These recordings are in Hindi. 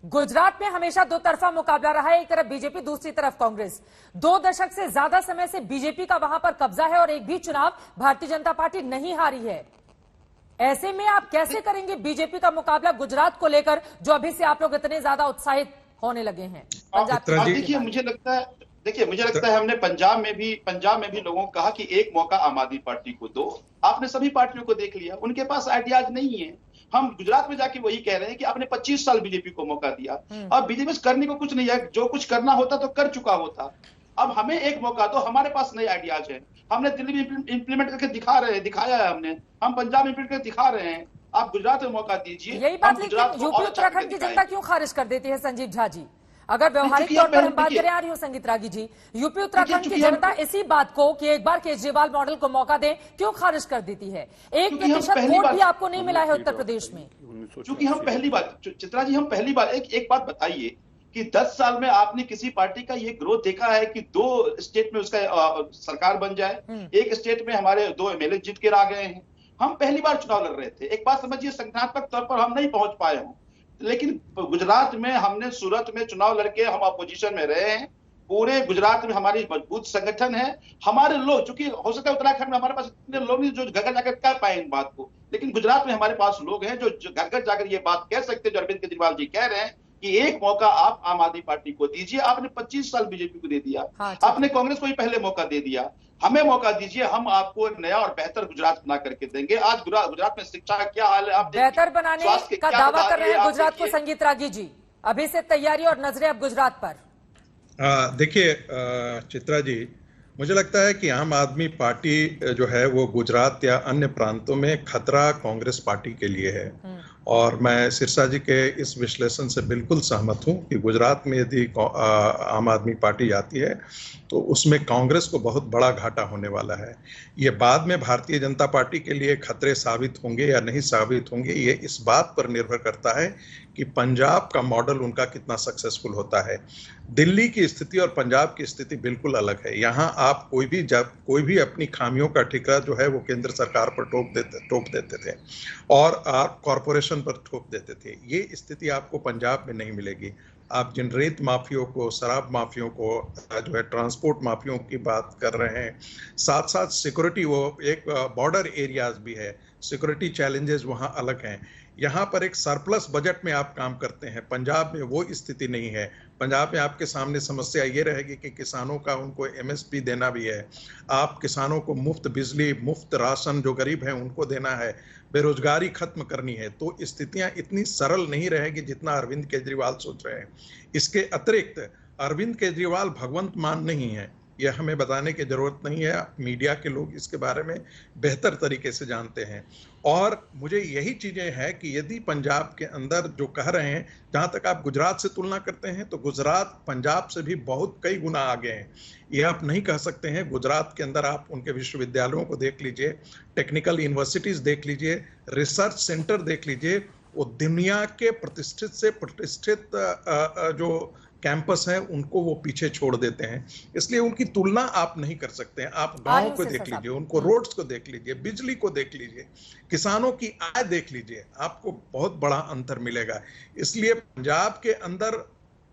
गुजरात में हमेशा दो तरफा मुकाबला रहा है, एक तरफ बीजेपी, दूसरी तरफ कांग्रेस। 2 दशक से ज्यादा समय से बीजेपी का वहां पर कब्जा है और एक भी चुनाव भारतीय जनता पार्टी नहीं हारी है। ऐसे में आप कैसे करेंगे बीजेपी का मुकाबला गुजरात को लेकर, जो अभी से आप लोग इतने ज्यादा उत्साहित होने लगे हैं? देखिए मुझे लगता है हमने पंजाब में भी लोगों को कहा कि एक मौका आम आदमी पार्टी को दो। आपने सभी पार्टियों को देख लिया, उनके पास आइडियाज नहीं है। हम गुजरात में जाके वही कह रहे हैं कि आपने 25 साल बीजेपी को मौका दिया, अब बीजेपी करने को कुछ नहीं है, जो कुछ करना होता तो कर चुका होता। अब हमें एक मौका दो, हमारे पास नए आइडियाज है, हमने दिल्ली में इंप्लीमेंट करके दिखाया है हमने, हम पंजाब में इंप्लीमेंट करके दिखा रहे हैं। आप गुजरात में मौका दीजिए। यही बात लेकिन यूपी उत्तराखंड की जनता क्यों खारिज कर देती है संजीव झा जी? अगर व्यवहारिक तौर पर हम बात करें, आ रही हूं संगीत रागी जी, यूपी उत्तराखंड की जनता इसी बात को कि एक बार केजरीवाल मॉडल को मौका दें क्यों खारिज कर देती है? 1% वोट भी आपको नहीं मिला है उत्तर प्रदेश में। क्योंकि हम पहली बार, चित्रा जी, हम पहली बार एक बात बताइए कि 10 साल में आपने किसी पार्टी का ये ग्रोथ देखा है कि 2 स्टेट में उसका सरकार बन जाए? एक स्टेट में हमारे 2 एमएलए जीत के आ गए हैं। हम पहली बार चुनाव लड़ रहे थे। एक बात समझिए, संगठनात्मक तौर पर हम नहीं पहुंच पाए हों, लेकिन गुजरात में हमने, सूरत में चुनाव लड़के हम अपोजिशन में रहे हैं। पूरे गुजरात में हमारी मजबूत संगठन है। हमारे लोग, चूंकि हो सकता है उत्तराखंड में हमारे पास इतने लोग नहीं जो घर घर जाकर कह पाए इन बात को, लेकिन गुजरात में हमारे पास लोग हैं जो घर घर जाकर ये बात कह सकते हैं जो अरविंद केजरीवाल जी कह रहे हैं कि एक मौका आप आम आदमी पार्टी को दीजिए। आपने 25 साल बीजेपी को दे दिया। आपने कांग्रेस को ही पहले मौका दे दिया, हमें मौका दीजिए, हम आपको एक नया और बेहतर गुजरात बना करके देंगे। आज गुजरात में शिक्षा का क्या हाल है आप बेहतर बनाने का दावा कर रहे हैं गुजरात को संगीत रागी जी। अभी से तैयारी और नजरें अब गुजरात पर। देखिए चित्रा जी, मुझे लगता है कि आम आदमी पार्टी जो है वो गुजरात या अन्य प्रांतों में खतरा कांग्रेस पार्टी के लिए है। और मैं सिरसा जी के इस विश्लेषण से बिल्कुल सहमत हूं कि गुजरात में यदि आम आदमी पार्टी जाती है तो उसमें कांग्रेस को बहुत बड़ा घाटा होने वाला है। ये बाद में भारतीय जनता पार्टी के लिए खतरे साबित होंगे या नहीं साबित होंगे, ये इस बात पर निर्भर करता है कि पंजाब का मॉडल उनका कितना सक्सेसफुल होता है। दिल्ली की स्थिति और पंजाब की स्थिति बिल्कुल अलग है। यहाँ आप कोई भी अपनी खामियों का ठिकरा जो है वो केंद्र सरकार पर ठोक देते थे और कॉरपोरेशन पर ठोक देते थे। ये स्थिति आपको पंजाब में नहीं मिलेगी। आप जिन रेत माफियों को, शराब माफियों को, जो है ट्रांसपोर्ट माफियों की बात कर रहे हैं, साथ साथ सिक्योरिटी, वो एक बॉर्डर एरियाज भी है, सिक्योरिटी चैलेंजेस वहाँ अलग हैं। यहाँ पर एक सरप्लस बजट में आप काम करते हैं, पंजाब में वो स्थिति नहीं है। पंजाब में आपके सामने समस्या ये रहेगी कि किसानों का उनको एमएसपी देना भी है, आप किसानों को मुफ्त बिजली, मुफ्त राशन जो गरीब हैं उनको देना है, बेरोजगारी खत्म करनी है। तो स्थितियां इतनी सरल नहीं रहेगी जितना अरविंद केजरीवाल सोच रहे हैं। इसके अतिरिक्त अरविंद केजरीवाल भगवंत मान नहीं है, यह हमें बताने की जरूरत नहीं है। मीडिया के लोग इसके बारे में बेहतर तरीके से जानते हैं। और मुझे यही चीजें हैं कि यदि पंजाब के अंदर जो कह रहे हैं, जहां तक आप गुजरात से तुलना करते हैं तो गुजरात पंजाब से भी बहुत कई गुना आगे हैं। ये आप नहीं कह सकते हैं। गुजरात के अंदर आप उनके विश्वविद्यालयों को देख लीजिए, टेक्निकल यूनिवर्सिटीज देख लीजिए, रिसर्च सेंटर देख लीजिए, वो दुनिया के प्रतिष्ठित से प्रतिष्ठित जो कैंपस हैं उनको वो पीछे छोड़ देते हैं। इसलिए उनकी तुलना आप नहीं कर सकते हैं। आप गांवों को देख लीजिए, उनको रोड्स को देख लीजिए, बिजली को देख लीजिए, किसानों की आय देख लीजिए, आपको बहुत बड़ा अंतर मिलेगा। इसलिए पंजाब के अंदर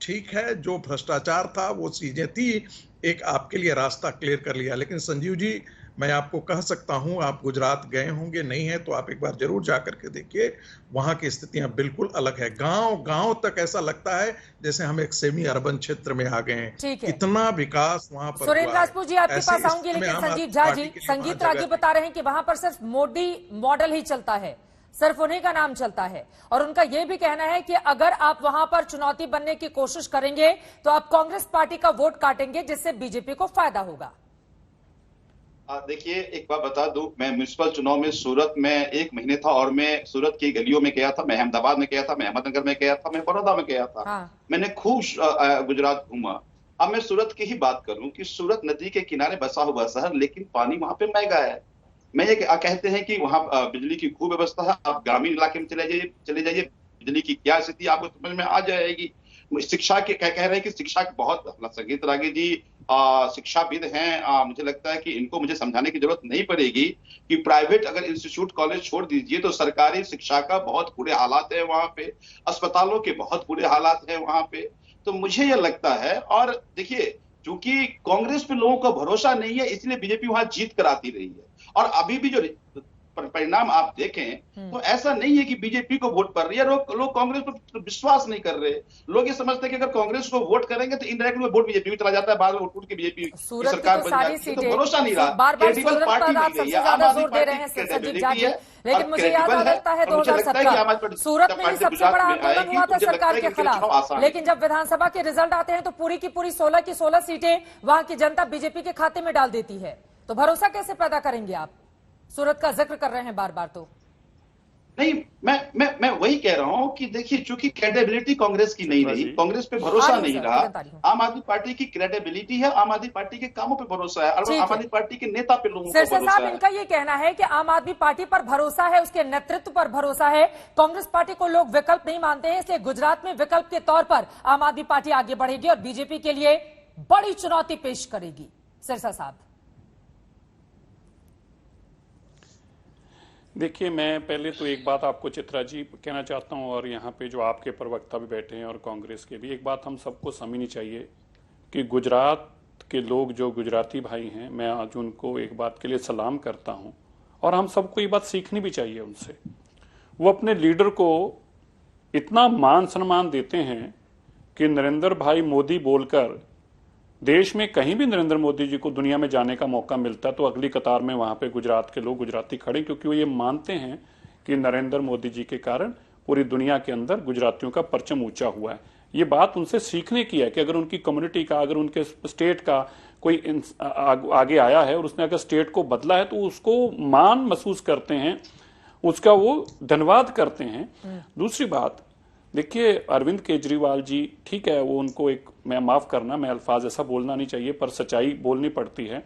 ठीक है, जो भ्रष्टाचार था वो चीजें थी, एक आपके लिए रास्ता क्लियर कर लिया। लेकिन संजीव जी, मैं आपको कह सकता हूं, आप गुजरात गए होंगे, नहीं है तो आप एक बार जरूर जाकर के देखिए, वहां की स्थितियां बिल्कुल अलग है। गांव तक ऐसा लगता है जैसे हम एक सेमी अर्बन क्षेत्र में आ गए हैं। इतना विकास वहां पर। सुरेंद्र राजपूत जी, आपके पास आऊंगी, लेकिन संजीव झा जी, संगीत रागी बता रहे हैं कि वहां पर सिर्फ मोदी मॉडल ही चलता है, सिर्फ उन्हीं का नाम चलता है। और उनका यह भी कहना है कि अगर आप वहां पर चुनौती बनने की कोशिश करेंगे तो आप कांग्रेस पार्टी का वोट काटेंगे, जिससे बीजेपी को फायदा होगा। देखिए, एक बात बता दूं, मैं म्युनिसिपल चुनाव में सूरत में 1 महीने था और मैं सूरत की गलियों में गया था, मैं अहमदाबाद में गया था, मैं अहमदनगर में गया था, मैं बड़ौदा में गया था। मैंने खूब गुजरात घूमा। अब मैं सूरत की ही बात करूं कि सूरत नदी के किनारे बसा हुआ शहर, लेकिन पानी वहां पे महंगा है। मैं ये कहते हैं कि वहां बिजली की खूब व्यवस्था है। आप ग्रामीण इलाके में चले जाइए, बिजली की क्या स्थिति आपको समझ में आ जाएगी। शिक्षा के कह रहे हैं कि शिक्षा के बहुत, संगीत रागी जी शिक्षाविद हैं, मुझे लगता है कि इनको मुझे समझाने की जरूरत नहीं पड़ेगी कि प्राइवेट अगर इंस्टीट्यूट कॉलेज छोड़ दीजिए तो सरकारी शिक्षा का बहुत बुरे हालात है वहां पे, अस्पतालों के बहुत बुरे हालात है वहां पे। तो मुझे यह लगता है, और देखिए चूंकि कांग्रेस पे लोगों का भरोसा नहीं है इसलिए बीजेपी वहां जीत कर आती रही है, और अभी भी जो परिणाम आप देखें तो ऐसा नहीं है कि बीजेपी को वोट पड़ रही है, लोग कांग्रेस पर विश्वास नहीं कर रहे। लोग ये समझते हैं कि अगर कांग्रेस को वोट करेंगे तो इनडायरेक्ट में वोट बीजेपी में चला जाता है, बाद में वोट के बीजेपी की सरकार बन जाती है, तो भरोसा नहीं रहा। बार-बार सूरत पर आप सबसे ज्यादा जोर दे रहे हैं संजीव झा जी, लेकिन मुझे याद आता है 2017 सूरत में सबसे बड़ा आंदोलन हुआ था सरकार के खिलाफ, लेकिन जब विधानसभा के रिजल्ट आते हैं तो पूरी की पूरी 16 की 16 सीटें वहां की जनता बीजेपी के खाते में डाल देती है। तो भरोसा कैसे पैदा करेंगे आप? सूरत का जिक्र कर रहे हैं बार बार। तो नहीं, मैं वही कह रहा हूं कि देखिए चूंकि क्रेडिबिलिटी कांग्रेस की नहीं रही, कांग्रेस पे भरोसा नहीं रहा, आम आदमी पार्टी की क्रेडिबिलिटी है, आम आदमी पार्टी के कामों पे भरोसा है, और आम आदमी पार्टी के नेता पे लोगों को भरोसा है। इनका ये कहना है कि आम आदमी पार्टी पर भरोसा है, उसके नेतृत्व पर भरोसा है, कांग्रेस पार्टी को लोग विकल्प नहीं मानते हैं, इसलिए गुजरात में विकल्प के तौर पर आम आदमी पार्टी आगे बढ़ेगी और बीजेपी के लिए बड़ी चुनौती पेश करेगी। सिरसा साहब, देखिए, मैं पहले तो एक बात आपको चित्रा जी कहना चाहता हूं, और यहाँ पे जो आपके प्रवक्ता भी बैठे हैं और कांग्रेस के भी, एक बात हम सबको समझनी चाहिए कि गुजरात के लोग जो गुजराती भाई हैं, मैं आज उनको एक बात के लिए सलाम करता हूं, और हम सबको ये बात सीखनी भी चाहिए उनसे। वो अपने लीडर को इतना मान सम्मान देते हैं कि नरेंद्र भाई मोदी बोलकर देश में कहीं भी नरेंद्र मोदी जी को दुनिया में जाने का मौका मिलता है तो अगली कतार में वहां पे गुजरात के लोग, गुजराती खड़े, क्योंकि वो ये मानते हैं कि नरेंद्र मोदी जी के कारण पूरी दुनिया के अंदर गुजरातियों का परचम ऊंचा हुआ है। ये बात उनसे सीखने की है कि अगर उनकी कम्युनिटी का, अगर उनके स्टेट का कोई आगे आया है और उसने अगर स्टेट को बदला है तो उसको मान महसूस करते हैं, उसका वो धन्यवाद करते हैं। दूसरी बात, देखिए अरविंद केजरीवाल जी, ठीक है, वो उनको एक, मैं माफ करना, मैं अल्फाज ऐसा बोलना नहीं चाहिए पर सच्चाई बोलनी पड़ती है,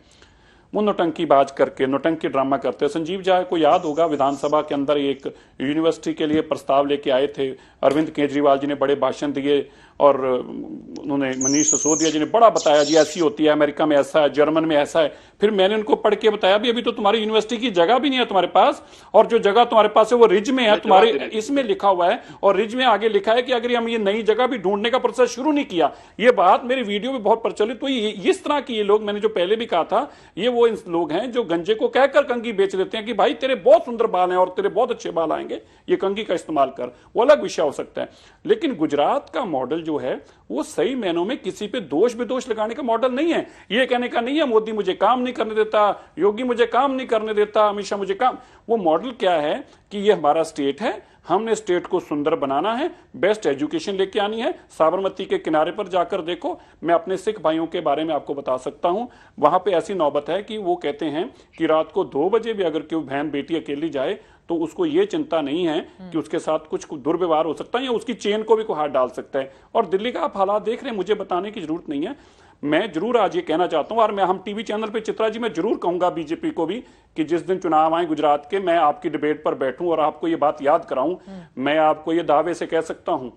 वो नौटंकीबाज करके नौटंकी ड्रामा करते हैं। संजीव झा को याद होगा विधानसभा के अंदर एक यूनिवर्सिटी के लिए प्रस्ताव लेके आए थे, अरविंद केजरीवाल जी ने बड़े भाषण दिए और उन्होंने मनीष सिसोदिया जी ने बड़ा बताया जी ऐसी होती है, अमेरिका में ऐसा है, जर्मन में ऐसा है। फिर मैंने उनको पढ़ के बताया भी अभी तो तुम्हारी यूनिवर्सिटी की जगह भी नहीं है तुम्हारे पास, और जो जगह तुम्हारे पास है वो रिज में है, तुम्हारे इसमें लिखा हुआ है, और रिज में आगे लिखा है कि अगर हम ये नई जगह भी ढूंढने का प्रोसेस शुरू नहीं किया। ये बात मेरी वीडियो में बहुत प्रचलित हुई। इस तरह की ये लोग, मैंने जो पहले भी कहा था, ये वो लोग हैं जो गंजे को कहकर कंघी बेच देते हैं कि भाई तेरे बहुत सुंदर बाल हैं और तेरे बहुत अच्छे बाल आएंगे, ये कंघी का इस्तेमाल कर। वो अलग विषय हो सकता है, लेकिन गुजरात का मॉडल जो है वो सही मायनों में किसी पे दोष विदोष लगाने का मॉडल नहीं है। ये कहने का नहीं है मोदी मुझे काम नहीं करने देता, योगी मुझे काम नहीं करने देता, अमित शाह मुझे काम। वो मॉडल क्या है कि ये हमारा स्टेट है, हमने स्टेट को सुंदर बनाना है, बेस्ट एजुकेशन लेके आनी है। साबरमती के किनारे पर जाकर देखो, मैं अपने सिख भाइयों के बारे में आपको बता सकता हूं, वहां पे ऐसी नौबत है कि वो कहते हैं कि रात को 2 बजे भी अगर कोई बहन बेटी अकेली जाए तो उसको ये चिंता नहीं है कि उसके साथ कुछ दुर्व्यवहार हो सकता है या उसकी चेन को भी कोई हाथ डाल सकता है। और दिल्ली का आप हालात देख रहे हैं, मुझे बताने की जरूरत नहीं है। मैं जरूर आज ये कहना चाहता हूं, और मैं हम टीवी चैनल पे चित्रा जी मैं जरूर कहूंगा बीजेपी को भी कि जिस दिन चुनाव आए गुजरात के, मैं आपकी डिबेट पर बैठूं और आपको ये बात याद कराऊं। मैं आपको ये दावे से कह सकता हूं,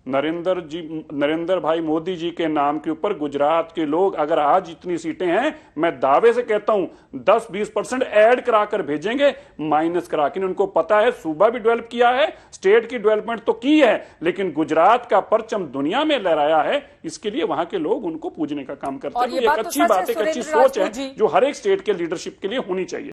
नरेंद्र भाई मोदी जी के नाम के ऊपर गुजरात के लोग, अगर आज इतनी सीटें हैं, मैं दावे से कहता हूं 10-20% ऐड कराकर भेजेंगे, माइनस करा के। उनको पता है सूबा भी डेवलप किया है, स्टेट की डेवलपमेंट तो की है, लेकिन गुजरात का परचम दुनिया में लहराया है, इसके लिए वहां के लोग उनको पूजने का काम करते हैं। एक अच्छी बात है, एक अच्छी सोच है जो हर एक स्टेट के लीडरशिप के लिए होनी चाहिए।